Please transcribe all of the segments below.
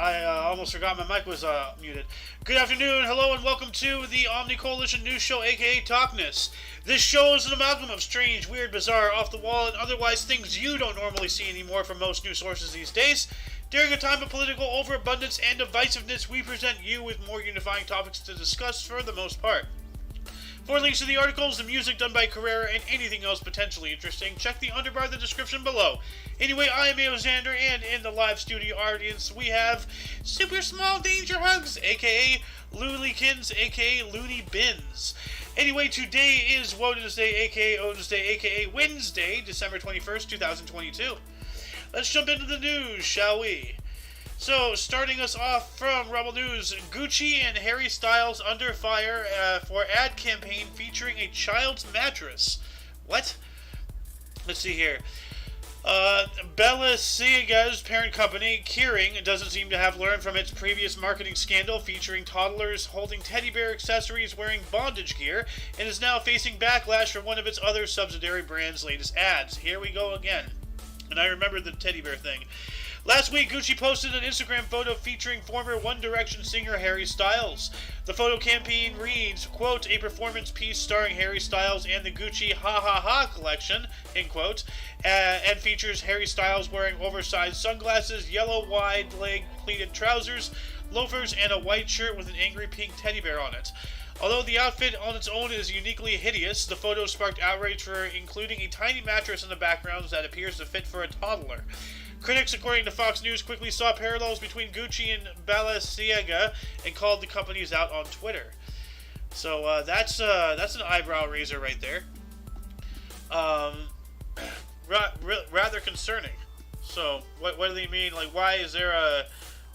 I almost forgot my mic was muted. Good afternoon, hello, and welcome to the OMNI Coalition News Show, aka TOCNS. This show is an amalgam of strange, weird, bizarre, off-the-wall, and otherwise things you don't normally see anymore from most news sources these days. During a time of political overabundance and divisiveness, we present you with more unifying topics to discuss for the most part. For links to the articles, the music done by Carrera, and anything else potentially interesting, check the underbar of the description below. Anyway, I am Xander, and in the live studio audience, we have Super Small Danger Hugs, aka Loonykins, aka Looney Bins. Anyway, today is Woden's Day, aka Odin's Day, aka Wednesday, December 21st, 2022. Let's jump into the news, shall we? So, starting us off from Rebel News, Gucci and Harry Styles under fire for ad campaign featuring a child's mattress. What? Let's see here. Balenciaga's parent company, Kering, doesn't seem to have learned from its previous marketing scandal featuring toddlers holding teddy bear accessories wearing bondage gear, and is now facing backlash from one of its other subsidiary brands' latest ads. Here we go again. And I remember the teddy bear thing. Last week, Gucci posted an Instagram photo featuring former One Direction singer Harry Styles. The photo campaign reads, quote, a performance piece starring Harry Styles and the Gucci Ha Ha Ha collection, end quote, and features Harry Styles wearing oversized sunglasses, yellow wide-leg pleated trousers, loafers, and a white shirt with an angry pink teddy bear on it. Although the outfit on its own is uniquely hideous, the photo sparked outrage for including a tiny mattress in the background that appears to fit for a toddler. Critics, according to Fox News, quickly saw parallels between Gucci and Balenciaga and called the companies out on Twitter. So that's an eyebrow raiser right there. Rather concerning. So what do they mean? Like, why is there a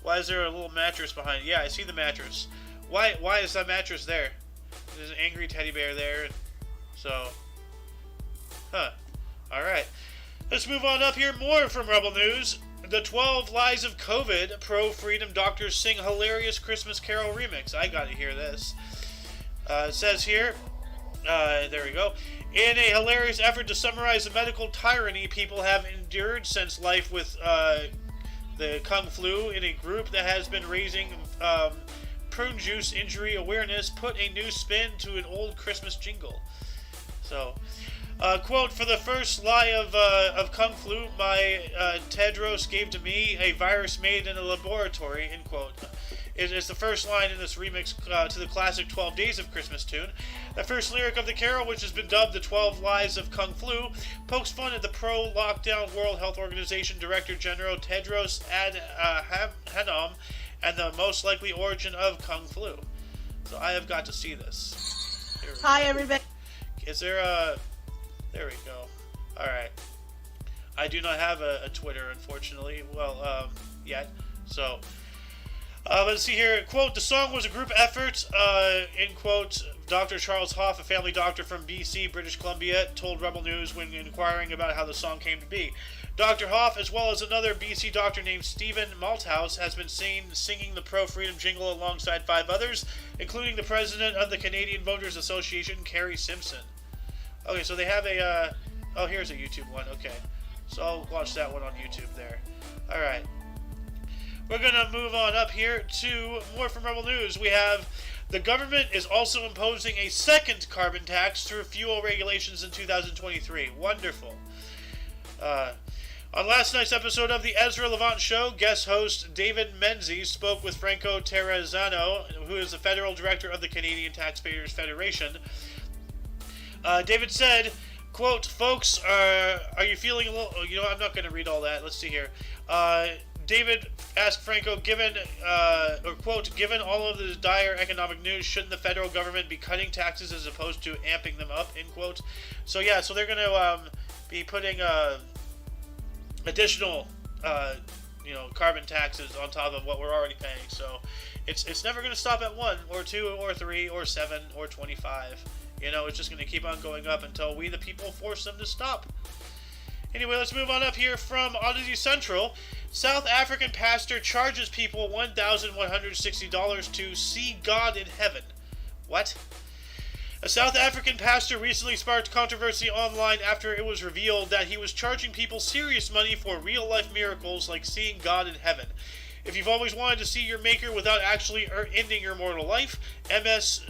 little mattress behind it? Yeah, I see the mattress. Why is that mattress there? There's an angry teddy bear there. So, all right. Let's move on up here. More from Rebel News. The 12 Lies of COVID. Pro-freedom doctors sing hilarious Christmas Carol remix. I gotta hear this. It says here, there we go. In a hilarious effort to summarize the medical tyranny people have endured since life with the Kung Flu, in a group that has been raising prune juice injury awareness, put a new spin to an old Christmas jingle. So, quote, for the first lie of Kung Flu, my Tedros gave to me a virus made in a laboratory, end quote. It is the first line in this remix to the classic 12 Days of Christmas tune. The first lyric of the carol, which has been dubbed the 12 Lies of Kung Flu, pokes fun at the pro-lockdown World Health Organization Director General Tedros Adhanom and the most likely origin of Kung Flu. So I have got to see this. Hi, everybody. Is there a... There we go. Alright. I do not have a Twitter, unfortunately. Well, yet. So, let's see here. Quote, the song was a group effort, end quote. Dr. Charles Hoff, a family doctor from BC, British Columbia, told Rebel News when inquiring about how the song came to be. Dr. Hoff, as well as another BC doctor named Stephen Malthouse, has been seen singing the pro-freedom jingle alongside 5 others, including the president of the Canadian Voters Association, Carrie Simpson. Okay, so they have a, oh, here's a YouTube one, okay. So I'll watch that one on YouTube there. Alright. We're gonna move on up here to more from Rebel News. We have, the government is also imposing a second carbon tax through fuel regulations in 2023. Wonderful. On last night's episode of the Ezra Levant Show, guest host David Menzies spoke with Franco Terrazzano, who is the federal director of the Canadian Taxpayers Federation. David said, quote, folks, are you feeling a little... Oh, you know, I'm not going to read all that. Let's see here. David asked Franco, given all of the dire economic news, shouldn't the federal government be cutting taxes as opposed to amping them up, end quote. So, yeah, so they're going to be putting additional, carbon taxes on top of what we're already paying. So it's never going to stop at 1 or 2 or 3 or 7 or 25. You know, it's just going to keep on going up until we, the people, force them to stop. Anyway, let's move on up here from Odyssey Central. South African pastor charges people $1,160 to see God in heaven. What? A South African pastor recently sparked controversy online after it was revealed that he was charging people serious money for real-life miracles like seeing God in heaven. If you've always wanted to see your maker without actually ending your mortal life, MS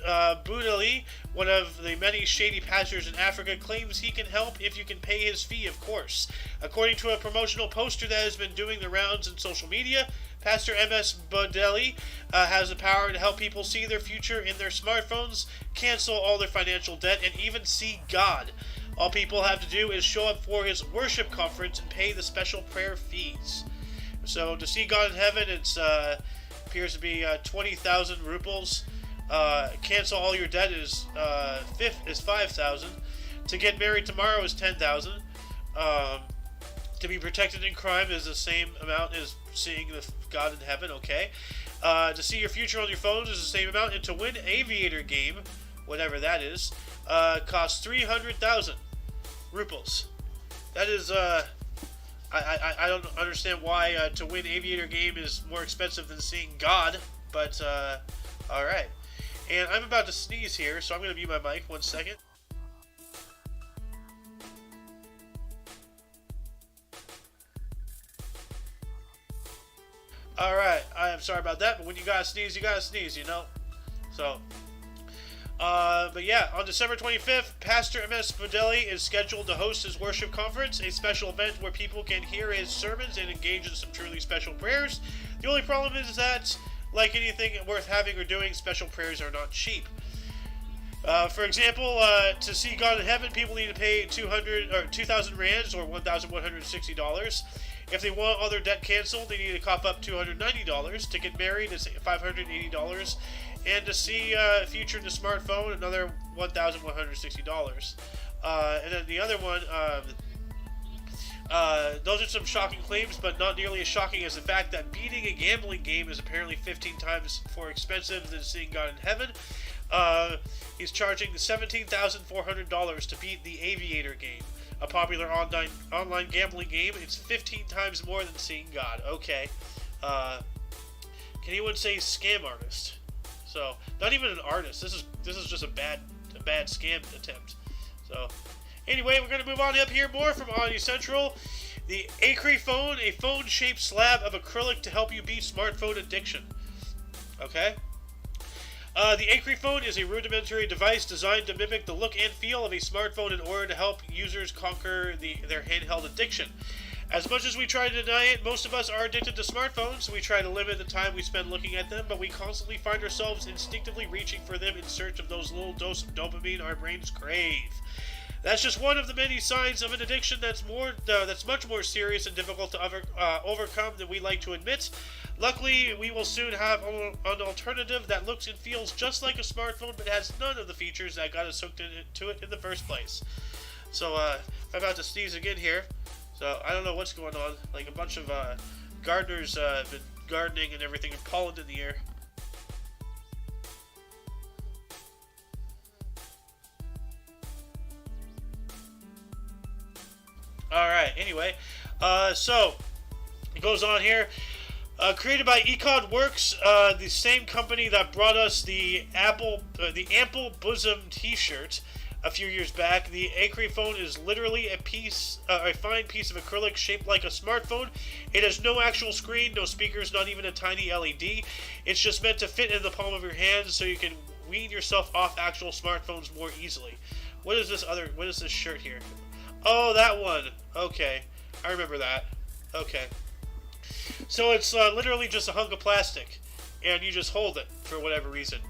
Boudeli, one of the many shady pastors in Africa, claims he can help if you can pay his fee, of course. According to a promotional poster that has been doing the rounds in social media, Pastor MS Boudeli has the power to help people see their future in their smartphones, cancel all their financial debt, and even see God. All people have to do is show up for his worship conference and pay the special prayer fees. So to see God in heaven, it appears to be 20,000 rupees. Cancel all your debt is 5,000. To get married tomorrow is 10,000. To be protected in crime is the same amount as seeing the God in heaven. Okay. To see your future on your phones is the same amount, and to win Aviator game, whatever that is, costs 300,000 rupees. That is I don't understand why to win Aviator game is more expensive than seeing God, but alright. And I'm about to sneeze here, so I'm going to mute my mic 1 second. Alright, I am sorry about that, but when you gotta sneeze, you know? So, but yeah, on December 25th, Pastor MS Boudeli is scheduled to host his worship conference, a special event where people can hear his sermons and engage in some truly special prayers. The only problem is that, like anything worth having or doing, special prayers are not cheap. For example, to see God in heaven, people need to pay 2,000 rands or $1,160. If they want all their debt canceled, they need to cough up $290. To get married, it's $580. And to see a future in the smartphone, another $1,160. And then the other one, those are some shocking claims, but not nearly as shocking as the fact that beating a gambling game is apparently 15 times more expensive than seeing God in heaven. He's charging $17,400 to beat the Aviator game, a popular online gambling game. It's 15 times more than seeing God. Okay. Can anyone say scam artist? So, not even an artist. This is just a bad scam attempt. So, anyway, we're gonna move on up here more from OMNI Central. The Acre phone, a phone-shaped slab of acrylic to help you beat smartphone addiction. Okay. The Acre phone is a rudimentary device designed to mimic the look and feel of a smartphone in order to help users conquer their handheld addiction. As much as we try to deny it, most of us are addicted to smartphones. We try to limit the time we spend looking at them, but we constantly find ourselves instinctively reaching for them in search of those little doses of dopamine our brains crave. That's just one of the many signs of an addiction that's much more serious and difficult to overcome than we like to admit. Luckily, we will soon have an alternative that looks and feels just like a smartphone, but has none of the features that got us hooked into it in the first place. So, I'm about to sneeze again here. So, I don't know what's going on. Like, a bunch of gardeners have been gardening and everything, and pollen in the air. Alright, anyway. So, it goes on here. Created by Econ Works, the same company that brought us the Ample Bosom T-shirt a few years back. The Acre phone is literally a fine piece of acrylic shaped like a smartphone. It has no actual screen, no speakers, not even a tiny LED. It's just meant to fit in the palm of your hand so you can wean yourself off actual smartphones more easily. What is this shirt here? Oh, that one. Okay. I remember that. Okay. So it's literally just a hunk of plastic, and you just hold it for whatever reason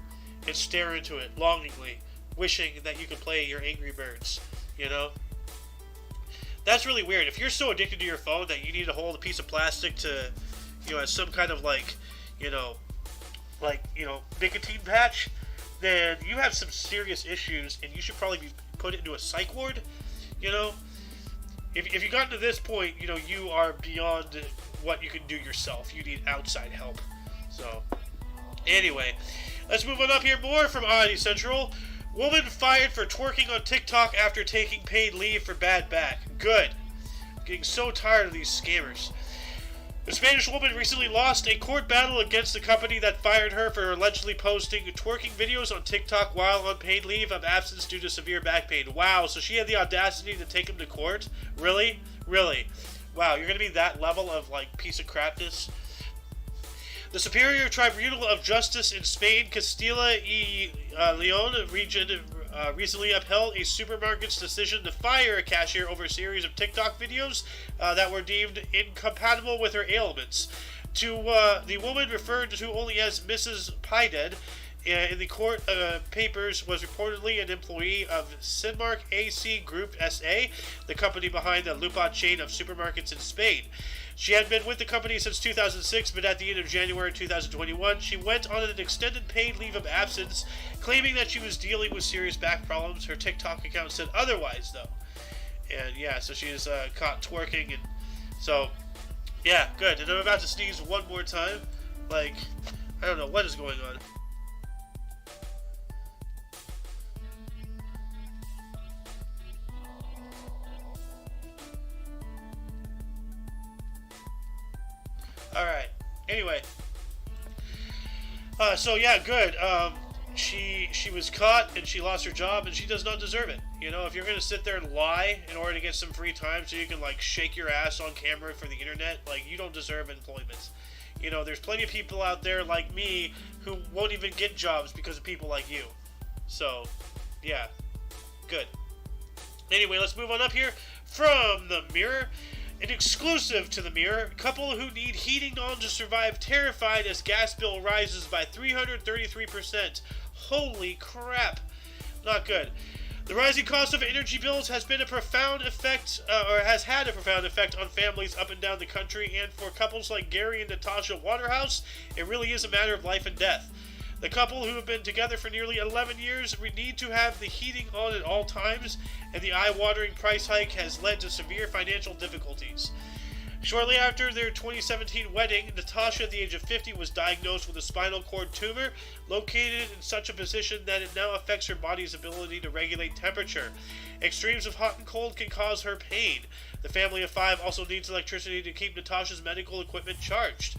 and stare into it longingly, wishing that you could play your Angry Birds, you know? That's really weird. If you're so addicted to your phone that you need to hold a piece of plastic to, as some kind of nicotine patch, then you have some serious issues, and you should probably be put into a psych ward, you know? If you got to this point, you are beyond what you can do yourself. You need outside help. So, anyway, let's move on up here more from OMNI Central. Woman fired for twerking on TikTok after taking paid leave for bad back. Good. I'm getting so tired of these scammers. A Spanish woman recently lost a court battle against the company that fired her for allegedly posting twerking videos on TikTok while on paid leave of absence due to severe back pain. Wow, so she had the audacity to take him to court? Really? Really? Wow, you're going to be that level of, piece of crapness? The Superior Tribunal of Justice in Spain, Castilla y Leon region recently upheld a supermarket's decision to fire a cashier over a series of TikTok videos that were deemed incompatible with her ailments. The woman, referred to only as Mrs. Pyded in the court papers, was reportedly an employee of Cinmark AC Group SA, the company behind the Lupa chain of supermarkets in Spain. She had been with the company since 2006, but at the end of January 2021, she went on an extended paid leave of absence, claiming that she was dealing with serious back problems. Her TikTok account said otherwise, though. And yeah, so she is caught twerking, and so, yeah, good. And I'm about to sneeze one more time. Like, I don't know what is going on. Alright, anyway. So yeah, good. She was caught and she lost her job and she does not deserve it. You know, if you're gonna sit there and lie in order to get some free time so you can like shake your ass on camera for the internet, like you don't deserve employment. You know, there's plenty of people out there like me who won't even get jobs because of people like you. So, yeah, good. Anyway, let's move on up here from the Mirror. An exclusive to the Mirror, couple who need heating on to survive terrified as gas bill rises by 333%. Holy crap. Not good. The rising cost of energy bills has been a profound effect, or has had a profound effect on families up and down the country, and for couples like Gary and Natasha Waterhouse, it really is a matter of life and death. The couple, who have been together for nearly 11 years, need to have the heating on at all times, and the eye-watering price hike has led to severe financial difficulties. Shortly after their 2017 wedding, Natasha, at the age of 50, was diagnosed with a spinal cord tumor located in such a position that it now affects her body's ability to regulate temperature. Extremes of hot and cold can cause her pain. The family of 5 also needs electricity to keep Natasha's medical equipment charged.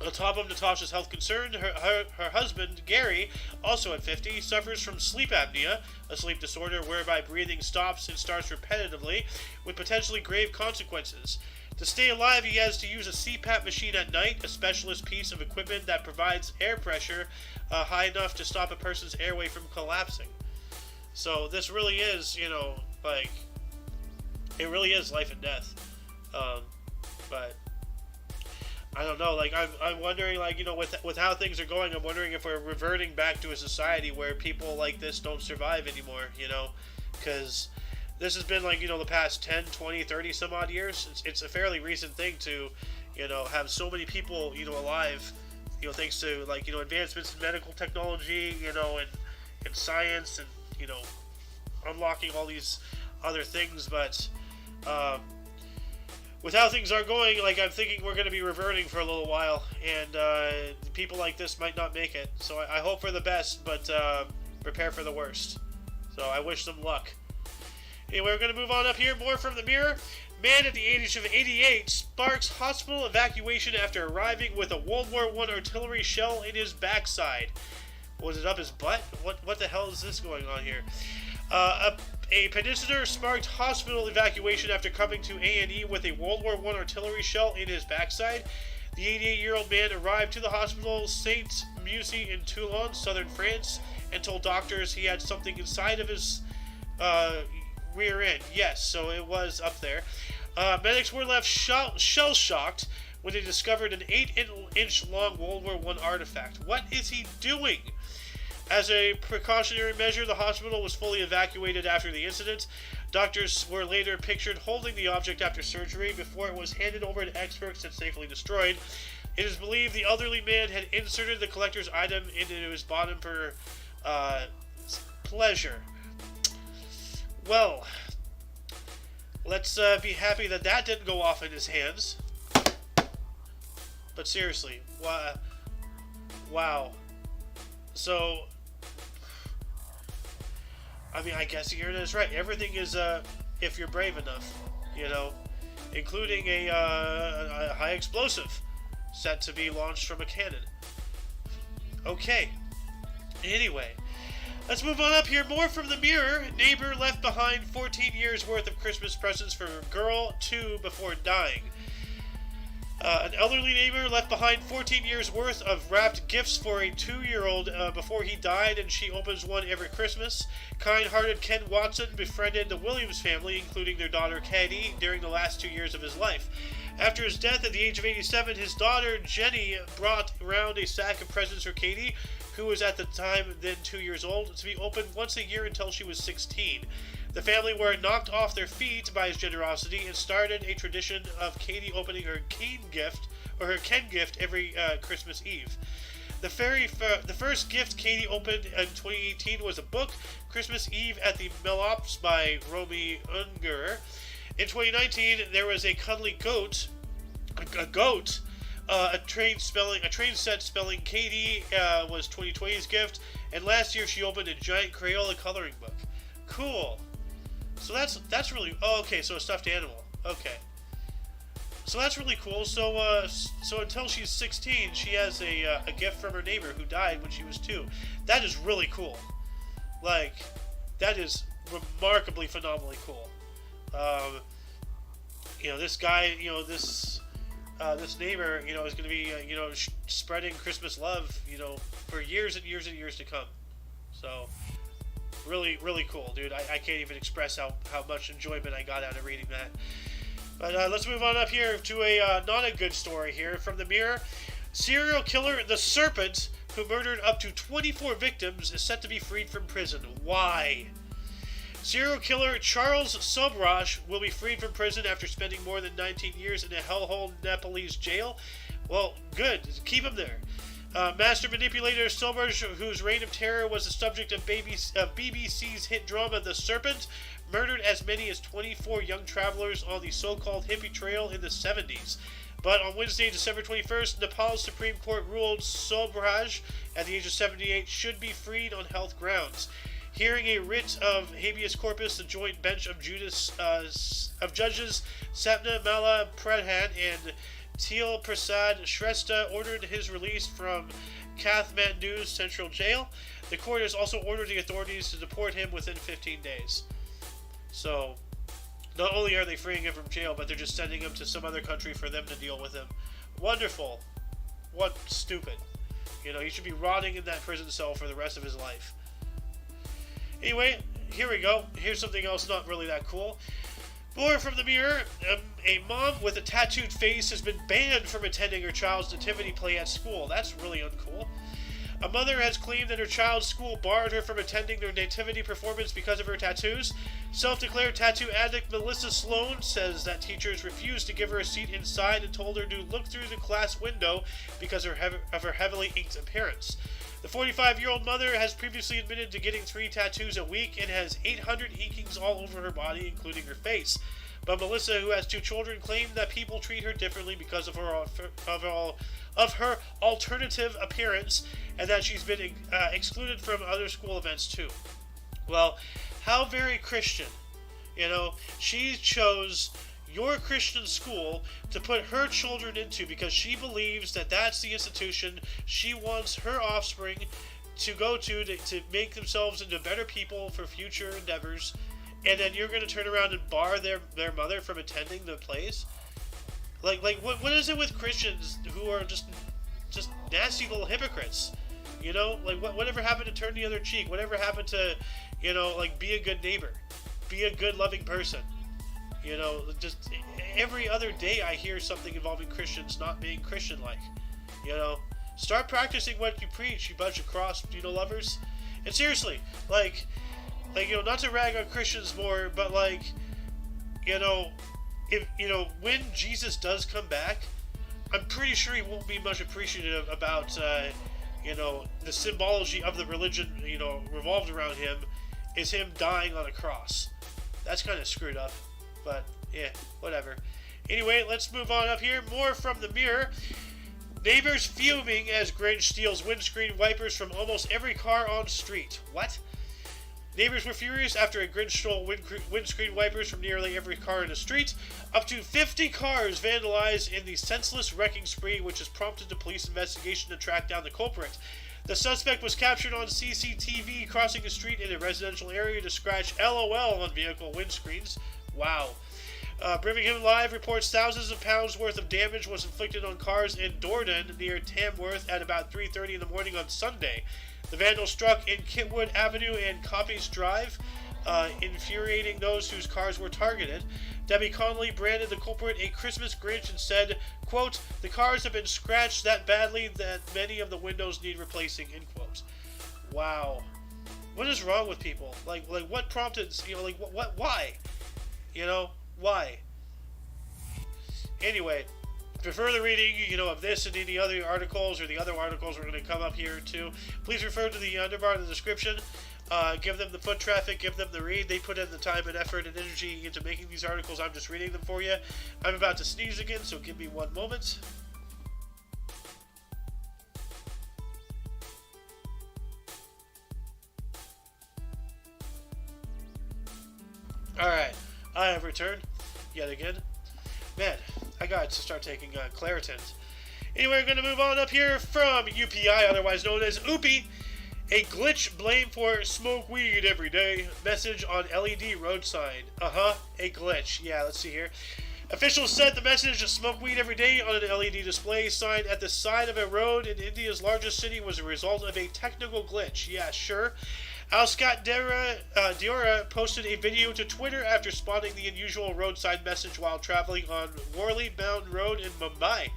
On top of Natasha's health concern, her husband, Gary, also at 50, suffers from sleep apnea, a sleep disorder whereby breathing stops and starts repetitively, with potentially grave consequences. To stay alive, he has to use a CPAP machine at night, a specialist piece of equipment that provides air pressure high enough to stop a person's airway from collapsing. So this really is, you know, like, it really is life and death. But I don't know, like, I'm wondering, like, you know, with how things are going, I'm wondering if we're reverting back to a society where people like this don't survive anymore, you know, because this has been, like, you know, the past 10, 20, 30 some odd years. It's a fairly recent thing to, you know, have so many people, you know, alive, you know, thanks to, like, you know, advancements in medical technology, you know, and science, and, you know, unlocking all these other things, but, with how things are going, like, I'm thinking we're going to be reverting for a little while, and people like this might not make it. So I hope for the best, but prepare for the worst. So I wish them luck. Anyway, we're going to move on up here. More from the Mirror. Man at the age of 88 sparks hospital evacuation after arriving with a World War I artillery shell in his backside. Was it up his butt? What the hell is this going on here? A petitioner sparked hospital evacuation after coming to A&E with a World War I artillery shell in his backside. The 88-year-old man arrived to the hospital Saint Mussy in Toulon, southern France, and told doctors he had something inside of his rear end. Yes, so it was up there. Medics were left shell-shocked when they discovered an 8-inch-long World War I artifact. What is he doing? As a precautionary measure, the hospital was fully evacuated after the incident. Doctors were later pictured holding the object after surgery before it was handed over to experts and safely destroyed. It is believed the elderly man had inserted the collector's item into his bottom for pleasure. Well, let's be happy that didn't go off in his hands. But seriously, wow. So, I mean, I guess the internet is right. Everything is, if you're brave enough, you know, including a high explosive set to be launched from a cannon. Okay. Anyway, let's move on up here. More from the Mirror. Neighbor left behind 14 years worth of Christmas presents for girl 2 before dying. An elderly neighbor left behind 14 years worth of wrapped gifts for a 2-year-old before he died, and she opens one every Christmas. Kind-hearted Ken Watson befriended the Williams family, including their daughter Katie, during the last 2 years of his life. After his death at the age of 87, his daughter Jenny brought around a sack of presents for Katie, who was at the time then 2 years old, to be opened once a year until she was 16. The family were knocked off their feet by his generosity and started a tradition of Katie opening her Ken gift every Christmas Eve. The first gift Katie opened in 2018 was a book, Christmas Eve at the Melops by Romy Unger. In 2019, there was a cuddly goat, a train set spelling Katie was 2020's gift, and last year she opened a giant Crayola coloring book. Cool. So that's really okay. So a stuffed animal. Okay. So that's really cool. So until she's 16, she has a gift from her neighbor who died when she was 2. That is really cool. Like, that is remarkably phenomenally cool. This guy, this neighbor, is going to be, spreading Christmas love, for years and years and years to come. So, really, really cool, dude. I can't even express how much enjoyment I got out of reading that. But let's move on up here to a not a good story here from the Mirror. Serial killer The Serpent, who murdered up to 24 victims, is set to be freed from prison. Why? Serial killer Charles Sobrash will be freed from prison after spending more than 19 years in a hellhole Nepalese jail. Well, good. Keep him there. Master manipulator Sobrash, whose reign of terror was the subject of BBC's hit drama The Serpent, murdered as many as 24 young travelers on the so-called hippie trail in the 70s. But on Wednesday, December 21st, Nepal's Supreme Court ruled Sobraj, at the age of 78, should be freed on health grounds. Hearing a writ of habeas corpus, the joint bench of judges Sapna Mala Pradhan and Til Prasad Shrestha ordered his release from Kathmandu's central jail. The court has also ordered the authorities to deport him within 15 days. So, not only are they freeing him from jail, but they're just sending him to some other country for them to deal with him. Wonderful. What stupid. He should be rotting in that prison cell for the rest of his life. Anyway, here we go. Here's something else not really that cool. More from the Mirror. A mom with a tattooed face has been banned from attending her child's nativity play at school. That's really uncool. A mother has claimed that her child's school barred her from attending their nativity performance because of her tattoos. Self-declared tattoo addict Melissa Sloan says that teachers refused to give her a seat inside and told her to look through the class window because of her heavily inked appearance. The 45-year-old mother has previously admitted to getting 3 tattoos a week and has 800 inkings all over her body, including her face. But Melissa, who has 2 children, claimed that people treat her differently because of her alternative appearance, and that she's been excluded from other school events too. Well, how very Christian. She chose your Christian school to put her children into because she believes that that's the institution she wants her offspring to go to make themselves into better people for future endeavors, and then you're going to turn around and bar their mother from attending the plays? Like what is it with Christians who are just nasty little hypocrites? Whatever happened to turn the other cheek? Whatever happened to, be a good neighbor? Be a good, loving person? Just every other day I hear something involving Christians not being Christian-like. Start practicing what you preach, you bunch of cross, lovers. And seriously, not to rag on Christians more, but if when Jesus does come back, I'm pretty sure he won't be much appreciative about the symbology of the religion revolved around him is him dying on a cross. That's kind of screwed up. But, yeah, whatever. Anyway, let's move on up here. More from the Mirror. Neighbors fuming as Grins steals windscreen wipers from almost every car on street. What? Neighbors were furious after a Grins stole windscreen wipers from nearly every car in the street. Up to 50 cars vandalized in the senseless wrecking spree, which has prompted the police investigation to track down the culprit. The suspect was captured on CCTV crossing a street in a residential area to scratch LOL on vehicle windscreens. Wow. Birmingham Live reports thousands of pounds worth of damage was inflicted on cars in Dordon near Tamworth at about 3:30 in the morning on Sunday. The vandals struck in Kitwood Avenue and Copies Drive, infuriating those whose cars were targeted. Debbie Connolly branded the culprit a Christmas Grinch and said, quote, "The cars have been scratched that badly that many of the windows need replacing," end quote. Wow. What is wrong with people? Like what prompted, why? Why? Anyway, for further reading, of this and any other articles or the other articles we're going to come up here too, please refer to the underbar in the description. Give them the foot traffic, give them the read. They put in the time and effort and energy into making these articles. I'm just reading them for you. I'm about to sneeze again, so give me one moment. Alright, I have returned yet again. Man, I got to start taking Claritins. Anyway, we're going to move on up here from UPI, otherwise known as OOPI. A glitch blamed for smoke weed every day. Message on LED road sign. A glitch. Yeah, let's see here. Officials said the message smoke weed every day on an LED display sign at the side of a road in India's largest city was a result of a technical glitch. Yeah, sure. Scott Diora posted a video to Twitter after spotting the unusual roadside message while traveling on Worli Mountain Road in Mumbai.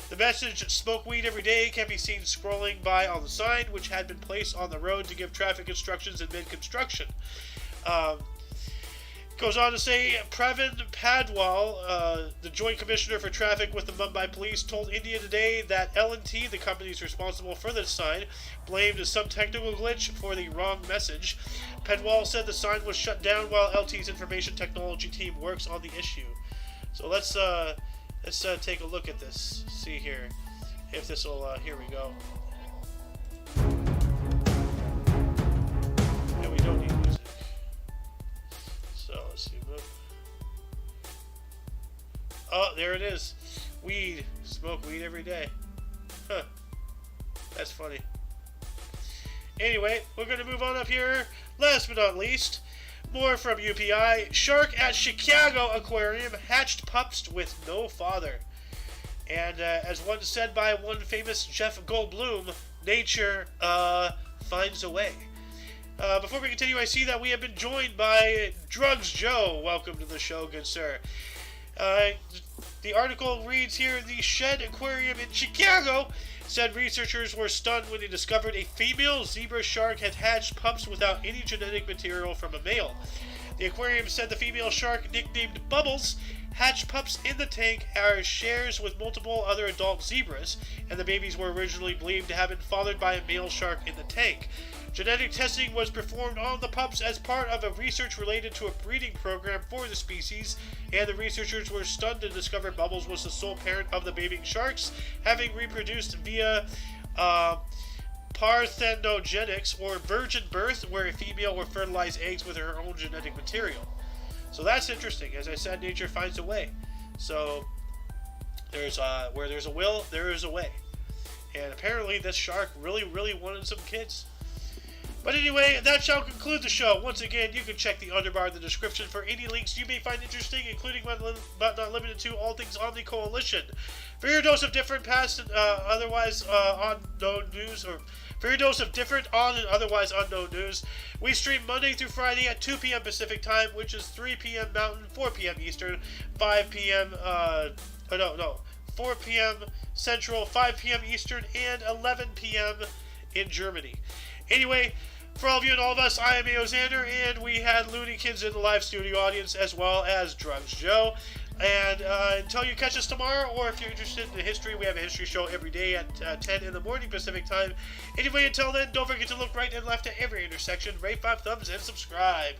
The message, "Smoke weed every day," can be seen scrolling by on the sign, which had been placed on the road to give traffic instructions in mid-construction. Goes on to say, Pravin Padwal, the Joint Commissioner for Traffic with the Mumbai Police, told India Today that L&T, the companies responsible for the sign, blamed some technical glitch for the wrong message. Padwal said the sign was shut down while LT's information technology team works on the issue. So let's take a look at this. See here if this will. Here we go. And we don't need music. So let's see. Oh, there it is. Weed. Smoke weed every day. Huh. That's funny. Anyway, we're going to move on up here. Last but not least, more from UPI. Shark at Chicago Aquarium hatched pups with no father. And as one said by one famous Jeff Goldblum, nature finds a way. Before we continue, I see that we have been joined by Drugs Joe. Welcome to the show, good sir. The article reads here, the Shed Aquarium in Chicago said researchers were stunned when they discovered a female zebra shark had hatched pups without any genetic material from a male. The aquarium said the female shark, nicknamed Bubbles, hatched pups in the tank as shares with multiple other adult zebras, and the babies were originally believed to have been fathered by a male shark in the tank. Genetic testing was performed on the pups as part of a research related to a breeding program for the species, and the researchers were stunned to discover Bubbles was the sole parent of the baby sharks, having reproduced via parthenogenics, or virgin birth, where a female will fertilize eggs with her own genetic material. So that's interesting. As I said, nature finds a way. So there's where there's a will, there is a way. And apparently this shark really wanted some kids. But anyway, that shall conclude the show. Once again, you can check the underbar in the description for any links you may find interesting, including but not limited to all things OMNI Coalition. For your dose of different past and otherwise unknown news, or for your dose of different on and otherwise unknown news, we stream Monday through Friday at 2 p.m. Pacific Time, which is 3 p.m. Mountain, 4 p.m. Eastern, 5 p.m. 4 p.m. Central, 5 p.m. Eastern, and 11 p.m. in Germany. Anyway, for all of you and all of us, I am Xander, and we had Looney Kids in the live studio audience, as well as Drugs Joe. And until you catch us tomorrow, or if you're interested in history, we have a history show every day at 10 in the morning Pacific Time. Anyway, until then, don't forget to look right and left at every intersection, rate 5 thumbs, and subscribe.